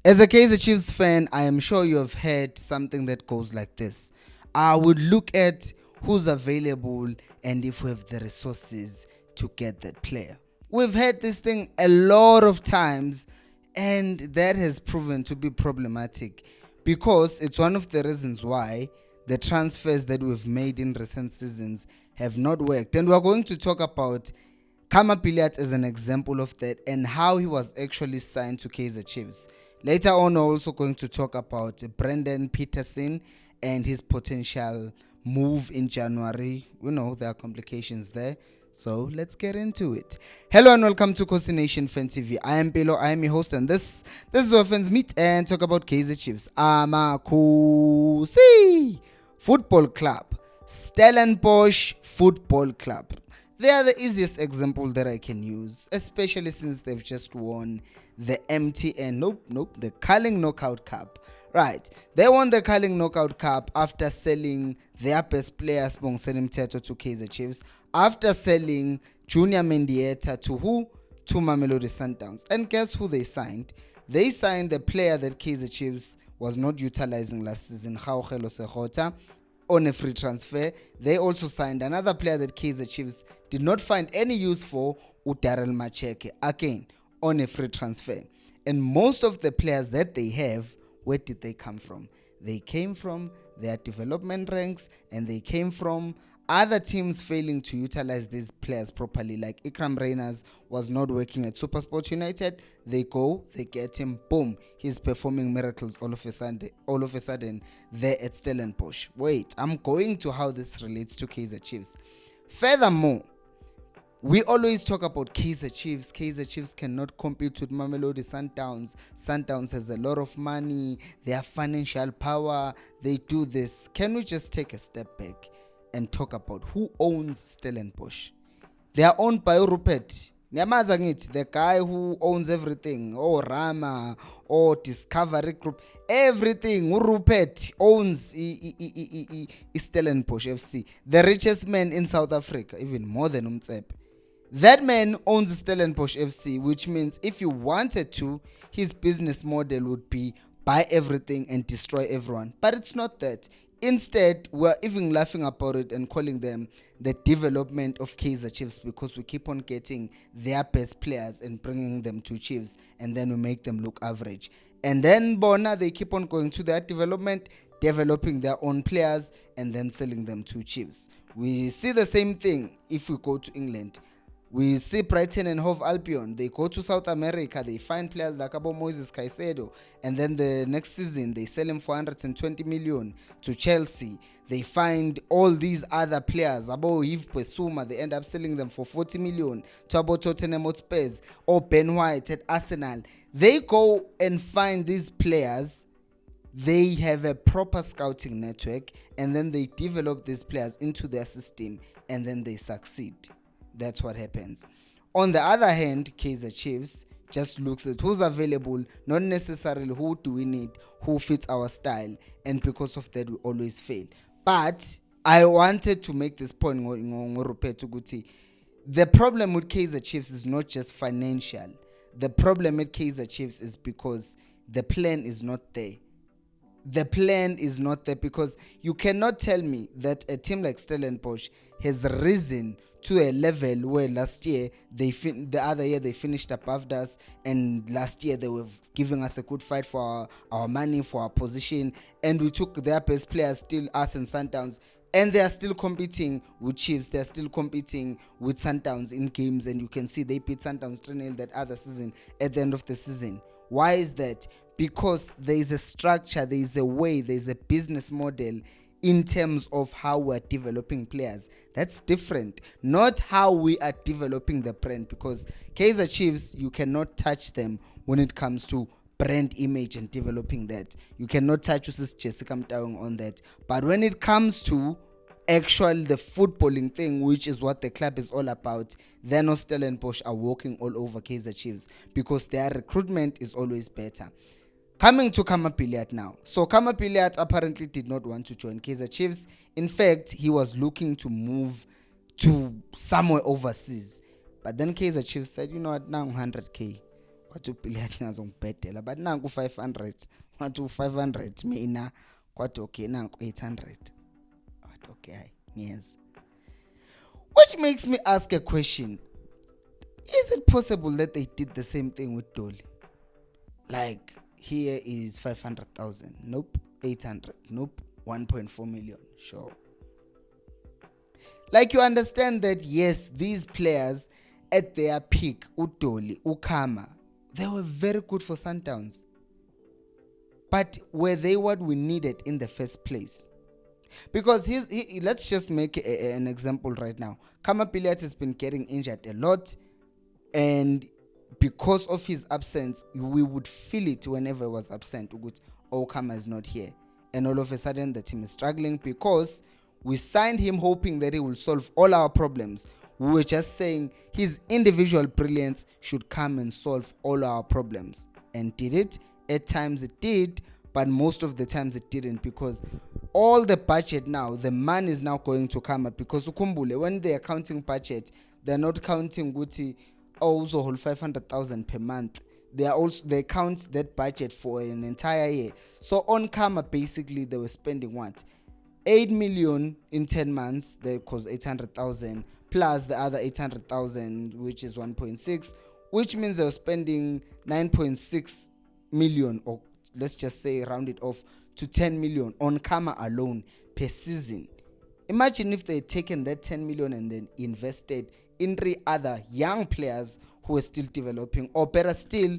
As a Kaizer Chiefs fan, I am sure you have heard something that goes like this. I would look at who's available and if we have the resources to get that player. We've heard this thing a lot of times, and that has proven to be problematic because it's one of the reasons why the transfers that we've made in recent seasons have not worked. And we're going to talk about Khama Billiat as an example of that and how he was actually signed to Kaizer Chiefs. Later on, we're also going to talk about Brendan Peterson and his potential move in January. We know there are complications there. So let's get into it. Hello and welcome to Kosi Nation Fan TV. I am Pelo, I am your host, and this is where fans meet and talk about Kaizer Chiefs. Amakusi Football Club. Stellenbosch Football Club. They are the easiest example that I can use, especially since they've just won the the Carling Knockout Cup. Right, they won the Carling Knockout Cup after selling their best player Sibongiseni Mthethwa to Kaizer Chiefs, after selling Junior Mendieta to who? To Mamelodi Sundowns. And guess who they signed? They signed the player that Kaizer Chiefs was not utilizing last season, Kgaugelo Sekgotha, on a free transfer. They also signed another player that Kaizer Chiefs did not find any use for, Darryl Macheke, again on a free transfer. And most of the players that they have, where did they come from? They came from their development ranks, and they came from other teams failing to utilize these players properly. Like Ikram Reyners was not working at Supersport United. They go, they get him, boom, he's performing miracles all of a sudden there at Stellenbosch. Wait, I'm going to how this relates to Kaizer Chiefs. Furthermore, we always talk about Kaizer Chiefs. Kaizer Chiefs cannot compete with Mamelodi Sundowns. Sundowns has a lot of money. They have financial power. They do this. Can we just take a step back and talk about who owns Stellenbosch? They are owned by Rupert. The guy who owns everything, or Rama, or Discovery Group, everything. Rupert owns Stellenbosch FC, the richest man in South Africa, even more than Umtsepe. That man owns Stellenbosch FC, which means if you wanted to, his business model would be buy everything and destroy everyone. But it's not that. Instead, we're even laughing about it and calling them the development of Kaizer Chiefs, because we keep on getting their best players and bringing them to Chiefs, and then we make them look average. And then Bona, they keep on going to their development, developing their own players, and then selling them to Chiefs. We see the same thing if we go to England. We see Brighton and Hove Albion. They go to South America. They find players like Moses Caicedo. And then the next season, they sell him for 120 million to Chelsea. They find all these other players. Yves Besuma, they end up selling them for 40 million to Tottenham Hotspur or Ben White at Arsenal. They go and find these players. They have a proper scouting network, and then they develop these players into their system, and then they succeed. That's what happens. On the other hand, Kaizer Chiefs just looks at who's available, not necessarily who do we need, who fits our style, and because of that we always fail. But I wanted to make this point. The problem with Kaizer Chiefs is not just financial. The problem with Kaizer Chiefs is because the plan is not there. The plan is not there, because you cannot tell me that a team like Stellenbosch has risen to a level where last year the other year they finished above us, and last year they were giving us a good fight for our money, for our position, and we took their best players, still us and Sundowns, and they are still competing with Chiefs. They are still competing with Sundowns in games, and you can see they beat Sundowns 3-0 that other season at the end of the season. Why is that? Because there is a structure, there is a way, there is a business model in terms of how we're developing players. That's different. Not how we are developing the brand, because Kaizer Chiefs, you cannot touch them when it comes to brand image and developing that. You cannot touch Jessica Mtaung on that. But when it comes to actually the footballing thing, which is what the club is all about, then Stellenbosch are walking all over Kaizer Chiefs, because their recruitment is always better. Coming to Khama Billiat now. So Khama Billiat apparently did not want to join Kaizer Chiefs. In fact, he was looking to move to somewhere overseas. But then Kaizer Chiefs said, you know what, now 100k. wathi Billiat ngazongibhedela but nanku 500 wathi 500 mina kwathi okay nanku 800 wathi okay hayi ngiyeza. Which makes me ask a question. Is it possible that they did the same thing with Dolly? Like, here is 500,000. Nope. 800. Nope. 1.4 million. Sure. Like, you understand that, yes, these players at their peak, Dolly, Khama, they were very good for Sundowns. But were they what we needed in the first place? Because let's just make an example right now. Khama Billiat has been getting injured a lot. And because of his absence, we would feel it whenever he was absent. Khama is not here. And all of a sudden, the team is struggling because we signed him hoping that he will solve all our problems. We were just saying his individual brilliance should come and solve all our problems. And did it? At times it did, but most of the times it didn't, because all the budget now, the money is now going to Khama. Because ukumbule, when they are counting budget, they're not counting Guti. Also hold 500,000 per month. They count that budget for an entire year. So on Khama, basically they were spending what, 8 million in 10 months. They cost 800,000 plus the other 800,000, which is 1.6, which means they were spending 9.6 million, or let's just say round it off to 10 million on Khama alone per season. Imagine if they had taken that 10 million and then invested in 3 other young players who are still developing, or better still,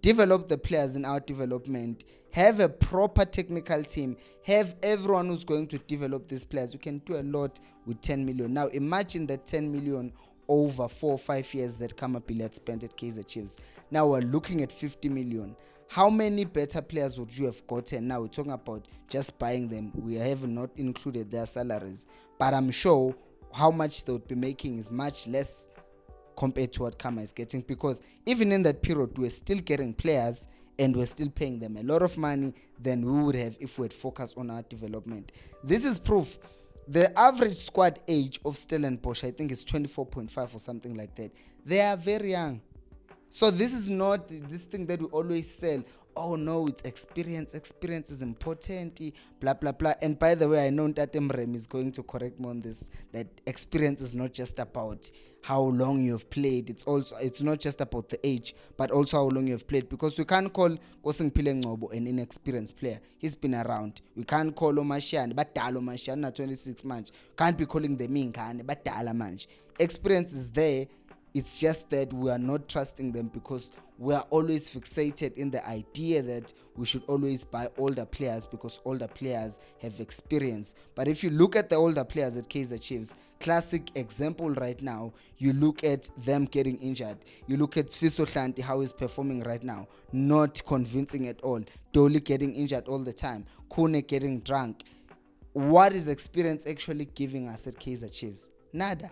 develop the players in our development, have a proper technical team, have everyone who's going to develop these players. We can do a lot with 10 million. Now imagine that 10 million over 4 or 5 years that Khama Billiat spent at Kaizer Chiefs. Now we're looking at 50 million. How many better players would you have gotten? Now we're talking about just buying them. We have not included their salaries, but I'm sure how much they would be making is much less compared to what Khama is getting, because even in that period we're still getting players and we're still paying them a lot of money than we would have if we had focused on our development. This is proof. The average squad age of Stellenbosch, I think, is 24.5 or something like that. They are very young. So this is not this thing that we always sell. Oh no, it's experience. Experience is important. Blah blah blah. And by the way, I know that Mrem is going to correct me on this. That experience is not just about how long you have played. It's not just about the age, but also how long you have played. Because we can't call Kosing Pilengcobo an inexperienced player. He's been around. We can't call Omashian, but Dalo Mashian 26 months. Can't be calling the Minkan, but Dala Manch. Experience is there. It's just that we are not trusting them because we are always fixated in the idea that we should always buy older players because older players have experience. But if you look at the older players at Kaizer Chiefs, classic example right now, you look at them getting injured. You look at Fiso Hlanti, how he's performing right now. Not convincing at all. Dolly getting injured all the time. Kune getting drunk. What is experience actually giving us at Kaizer Chiefs? Nada.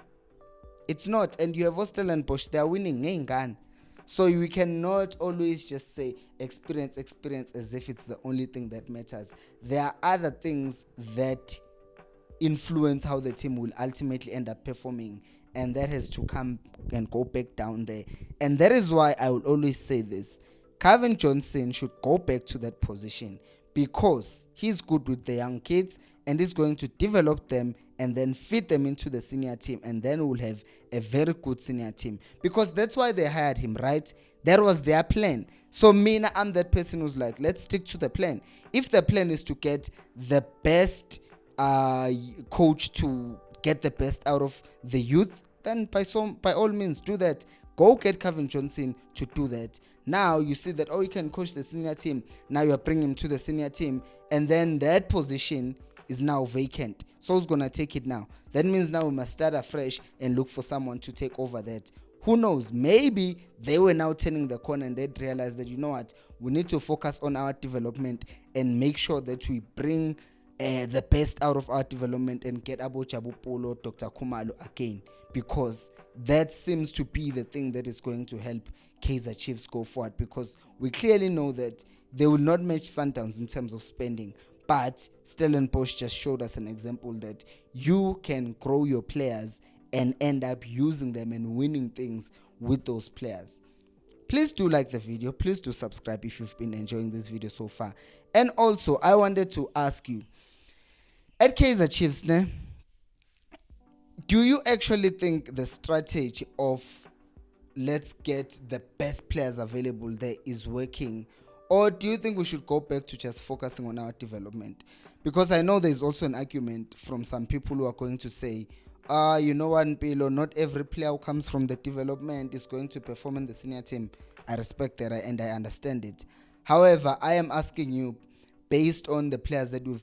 It's not. And you have Stellenbosch, they are winning. So we cannot always just say experience as if it's the only thing that matters. There are other things that influence how the team will ultimately end up performing, and that has to come and go back down there. And that is why I will always say this. Kevin Johnson should go back to that position because he's good with the young kids and he's going to develop them and then feed them into the senior team, and then we'll have a very good senior team, because that's why they hired him, right? That was their plan. So I'm that person who's like, let's stick to the plan. If the plan is to get the best coach to get the best out of the youth, then by all means do that. Go get Kevin Johnson to do that. Now you see that, you can coach the senior team. Now you're bringing him to the senior team, and then that position is now vacant. So who's gonna take it now? That means now we must start afresh and look for someone to take over that. Who knows? Maybe they were now turning the corner and they'd realize that, you know what, we need to focus on our development and make sure that we bring the best out of our development and get Abo Jabu Polo, Dr. Khumalo again, because that seems to be the thing that is going to help Kaizer Chiefs go forward, because we clearly know that they will not match Sundowns in terms of spending. But Stellenbosch just showed us an example that you can grow your players and end up using them and winning things with those players. Please do like the video. Please do subscribe if you've been enjoying this video so far. And also, I wanted to ask you, at Kaizer Chiefs, do you actually think the strategy of let's get the best players available there is working, or do you think we should go back to just focusing on our development? Because I know there's also an argument from some people who are going to say, you know what, Mpilo, not every player who comes from the development is going to perform in the senior team. I respect that and I understand it. However, I am asking you, based on the players that we've